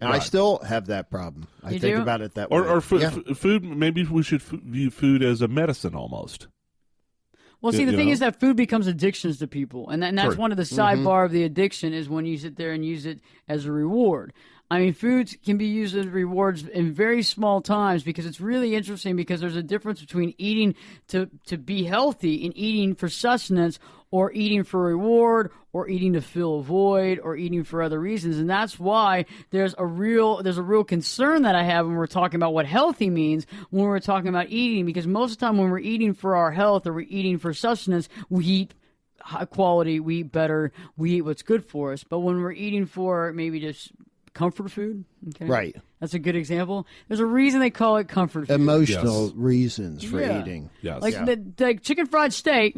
And I still have that problem. I think about it that way. Or food, maybe we should view food as a medicine almost. Well, see, the thing is that food becomes addictions to people. And that's one of the sidebar of the addiction is when you sit there and use it as a reward. I mean, foods can be used as rewards in very small times because it's really interesting because there's a difference between eating to be healthy and eating for sustenance or eating for reward or eating to fill a void or eating for other reasons. And that's why there's a real concern that I have when we're talking about what healthy means when we're talking about eating, because most of the time when we're eating for our health or we're eating for sustenance, we eat high quality, we eat better, we eat what's good for us. But when we're eating for maybe just comfort food, okay, right? That's a good example. There's a reason they call it comfort food. Emotional reasons for eating. Yes. Like chicken fried steak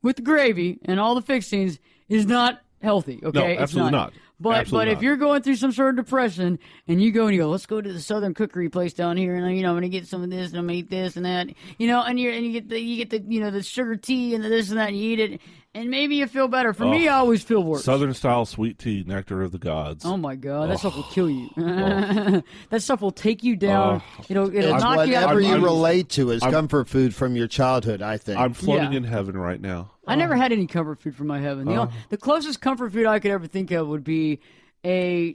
with the gravy and all the fixings is not healthy. Okay, No, it's absolutely not. But Absolutely if not. you're going through some sort of depression and you go, let's go to the Southern Cookery place down here, and I'm gonna get some of this and I'm gonna eat this and that, and you get the sugar tea and the this and that, and you eat it, and maybe you feel better. For me, I always feel worse. Southern style sweet tea, nectar of the gods. Oh my God, that stuff will kill you. That stuff will take you down. It'll It's knock you out. whatever you I'm- relate to as comfort food from your childhood, I think. I'm floating Yeah. in heaven right now. I never had any comfort food from my heaven. The closest comfort food I could ever think of would be a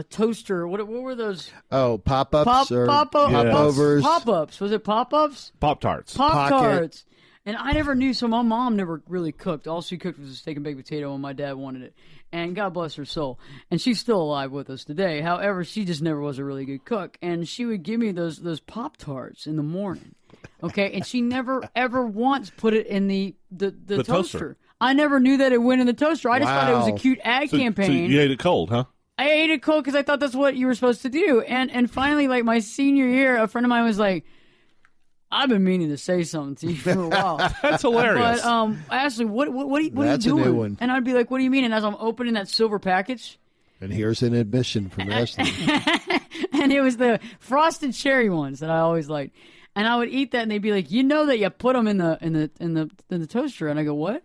toaster. What were those? Oh, pop-ups or Pop-overs. popovers. Pop-ups. Was it pop-ups? Pop-Tarts. Pop-Tarts. And I never knew, so my mom never really cooked. All she cooked was a steak and baked potato when my dad wanted it. And God bless her soul. And she's still alive with us today. However, she just never was a really good cook. And she would give me those Pop-Tarts in the morning. Okay? And she never, ever once put it in the toaster. I never knew that it went in the toaster. I just thought it was a Wow. cute ad So campaign. you ate it cold, huh? I ate it cold because I thought that's what you were supposed to do. And finally, like my senior year, a friend of mine was like, I've been meaning to say something to you for a while. That's hilarious. But Ashley, what are you That's a doing? new one. And I'd be like, what do you mean? And as I'm opening that silver package, And here's an admission from Ashley. and it was the frosted cherry ones that I always liked. And I would eat that, and they'd be like, you know that you put them in the toaster. And I go, what?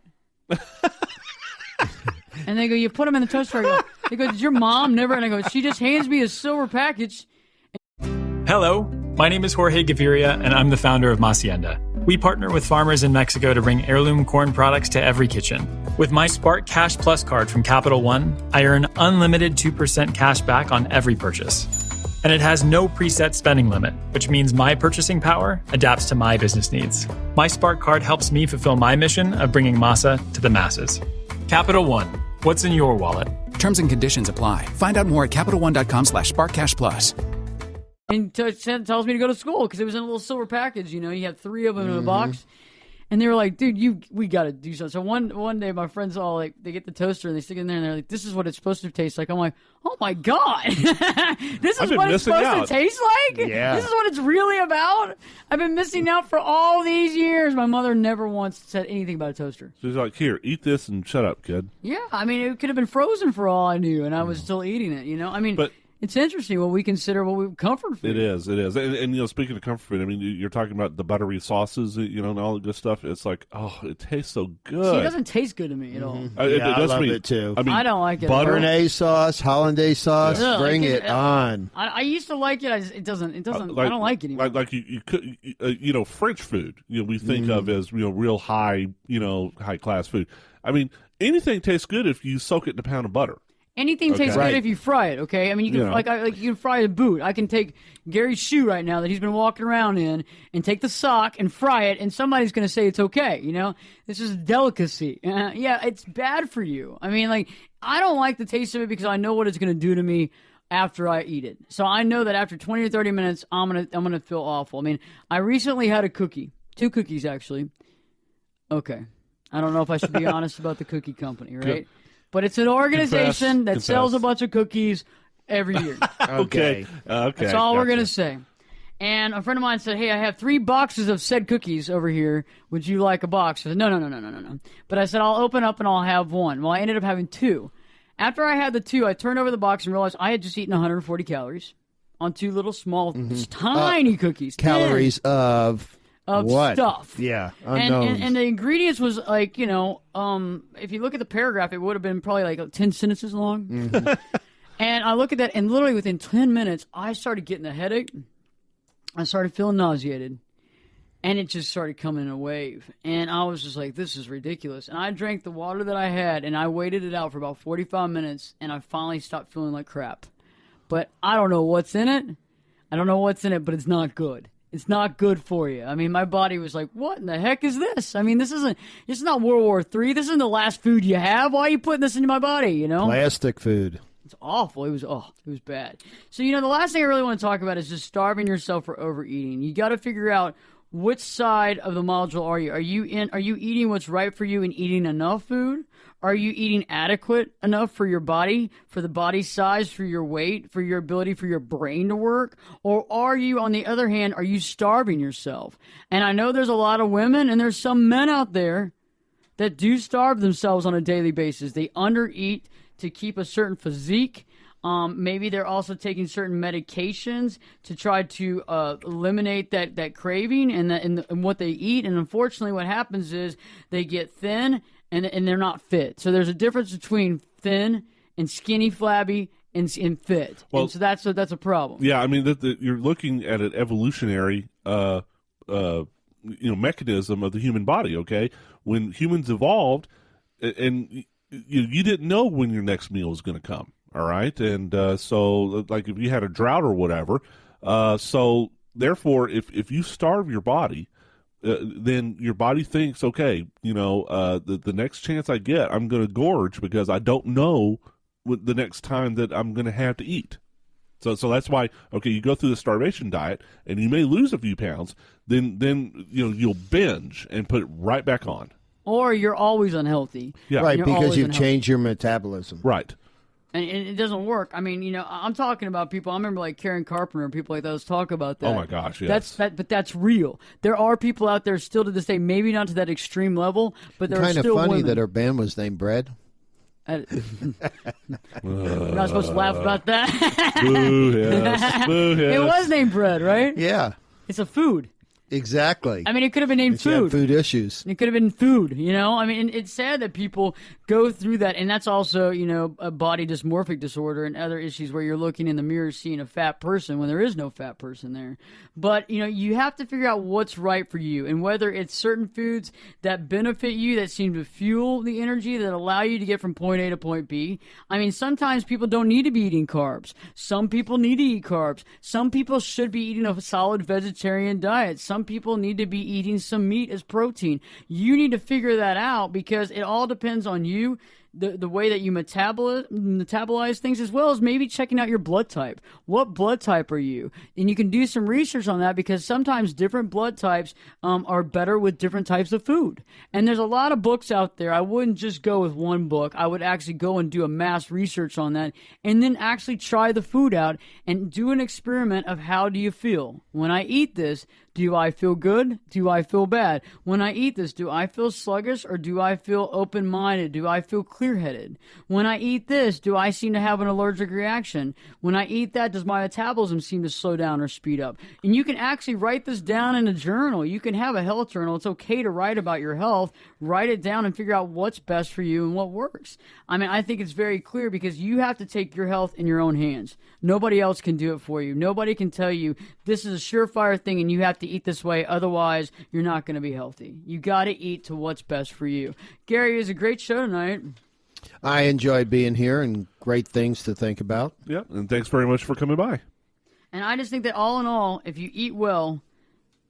And they go, you put them in the toaster. They go, did your mom never? And I go, she just hands me a silver package. Hello, my name is Jorge Gaviria, and I'm the founder of Hacienda. We partner with farmers in Mexico to bring heirloom corn products to every kitchen. With my Spark Cash Plus card from Capital One, I earn unlimited 2% cash back on every purchase. And it has no preset spending limit, which means my purchasing power adapts to my business needs. My Spark card helps me fulfill my mission of bringing Masa to the masses. Capital One, what's in your wallet? Terms and conditions apply. Find out more at CapitalOne.com/SparkCashPlus. And tells me to go to school because it was in a little silver package. You have 3 of them in a box. And they were like, dude, we got to do something. So one day my friends all like, they get the toaster and they stick it in there and they're like, this is what it's supposed to taste like. I'm like, oh my God, this is what it's supposed to taste like? Yeah. This is what it's really about? I've been missing out for all these years. My mother never once said anything about a toaster. She's like, here, eat this and shut up, kid. Yeah, I mean, it could have been frozen for all I knew and I was still eating it, I mean, but it's interesting what we consider comfort food. It is. And speaking of comfort food, I mean, you're talking about the buttery sauces, and all the good stuff. It's like, oh, it tastes so good. See, it doesn't taste good to me at all. It does I love me, it too. I mean, I don't like it. Butter, Béarnaise sauce, hollandaise sauce, bring like it on. I used to like it. It doesn't. I don't like it anymore. Like you could, French food. We think of as real high, high class food. I mean, anything tastes good if you soak it in a pound of butter. Anything tastes good if you fry it, okay? I mean, you can you can fry a boot. I can take Gary's shoe right now that he's been walking around in and take the sock and fry it, and somebody's going to say it's okay, This is a delicacy. Yeah, it's bad for you. I mean, I don't like the taste of it because I know what it's going to do to me after I eat it. So I know that after 20 or 30 minutes, I'm gonna feel awful. I mean, I recently had a cookie. 2 cookies, actually. Okay. I don't know if I should be honest about the cookie company, right? Good. But it's an organization that sells a bunch of cookies every year. Okay. That's all we're going to say. And a friend of mine said, hey, I have 3 boxes of said cookies over here. Would you like a box? I said, no. But I said, I'll open up and I'll have 1. Well, I ended up having 2. After I had the 2, I turned over the box and realized I had just eaten 140 calories on 2 little small, tiny cookies. Calories of what? Stuff. Yeah, unknowns. And the ingredients was like, if you look at the paragraph, it would have been probably like 10 sentences long. Mm-hmm. And I look at that, and literally within 10 minutes, I started getting a headache. I started feeling nauseated. And it just started coming in a wave. And I was just like, this is ridiculous. And I drank the water that I had, and I waited it out for about 45 minutes, and I finally stopped feeling like crap. But I don't know what's in it. But it's not good. It's not good for you. I mean, my body was like, what in the heck is this? I mean, this is not World War III. This isn't the last food you have. Why are you putting this into my body, Plastic food. It's awful. It was bad. So, the last thing I really want to talk about is just starving yourself for overeating. You got to figure out which side of the module are you? Are you eating what's right for you and eating enough food? Are you eating adequate enough for your body, for the body size, for your weight, for your ability for your brain to work? Or are you, on the other hand, are you starving yourself? And I know there's a lot of women and there's some men out there that do starve themselves on a daily basis. They undereat to keep a certain physique. Maybe they're also taking certain medications to try to eliminate that craving and what they eat. And unfortunately, what happens is they get thin and they're not fit. So there's a difference between thin and skinny, flabby, and fit. Well, and so that's a problem. Yeah, I mean, you're looking at an evolutionary mechanism of the human body. Okay, when humans evolved, and you didn't know when your next meal was going to come. All right, and so like if you had a drought or whatever, so therefore, if you starve your body. Then your body thinks, okay, the next chance I get, I'm going to gorge because I don't know the next time that I'm going to have to eat. So that's why, okay, you go through the starvation diet and you may lose a few pounds, then you'll binge and put it right back on. Or you're always unhealthy. Yeah. Right, because you've changed your metabolism. Right. And it doesn't work. I mean, I'm talking about people. I remember like Karen Carpenter and people like those talk about that. Oh my gosh, yes. But that's real. There are people out there still to this day, maybe not to that extreme level, but there are still kind of funny women. that her band was named Bread. You're not supposed to laugh about that. Boo, yes. Boo, yes. It was named Bread, right? Yeah. It's a food. Exactly. I mean, it could have been named If you have food. food issues. It could have been food, you know? I mean, it's sad that people go through that, and that's also, you know, a body dysmorphic disorder and other issues where you're looking in the mirror seeing a fat person when there is no fat person there. But, you know, you have to figure out what's right for you, and whether it's certain foods that benefit you, that seem to fuel the energy, that allow you to get from point A to point B. I mean, sometimes people don't need to be eating carbs. Some people need to eat carbs. Some people should be eating a solid vegetarian diet. Some people need to be eating some meat as protein. You need to figure that out, because it all depends on you, the way that you metabolize things, as well as maybe checking out your blood type. What blood type are you? And you can do some research on that, because sometimes different blood types are better with different types of food. And there's a lot of books out there. I wouldn't just go with one book. I would actually go and do a mass research on that, and then actually try the food out and do an experiment of how do you feel? When I eat this, do I feel good? Do I feel bad? When I eat this, do I feel sluggish, or do I feel open-minded? Do I feel clear-headed? When I eat this, do I seem to have an allergic reaction? When I eat that, does my metabolism seem to slow down or speed up? And you can actually write this down in a journal. You can have a health journal. It's okay to write about your health. Write it down and figure out what's best for you and what works. I mean, I think it's very clear, because you have to take your health in your own hands. Nobody else can do it for you. Nobody can tell you this is a surefire thing and you have to eat this way, otherwise you're not going to be healthy. You got to eat to what's best for you. Gary, it was a great show tonight. I enjoyed being here, and great things to think about. Yeah, and thanks very much for coming by. And I just think that all in all, if you eat well,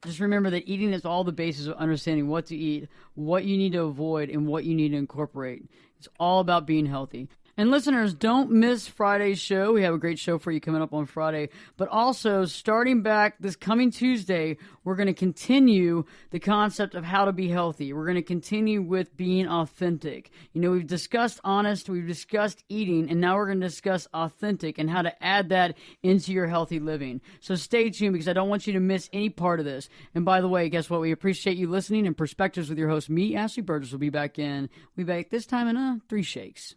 just remember that eating is all the basis of understanding what to eat, what you need to avoid, and what you need to incorporate. It's all about being healthy. And listeners, don't miss Friday's show. We have a great show for you coming up on Friday. But also, starting back this coming Tuesday, we're going to continue the concept of how to be healthy. We're going to continue with being authentic. You know, we've discussed honest, we've discussed eating, and now we're going to discuss authentic and how to add that into your healthy living. So stay tuned, because I don't want you to miss any part of this. And by the way, guess what? We appreciate you listening. And Perspectives with your host, me, Ashley Burgess, will be back this time in 3 shakes.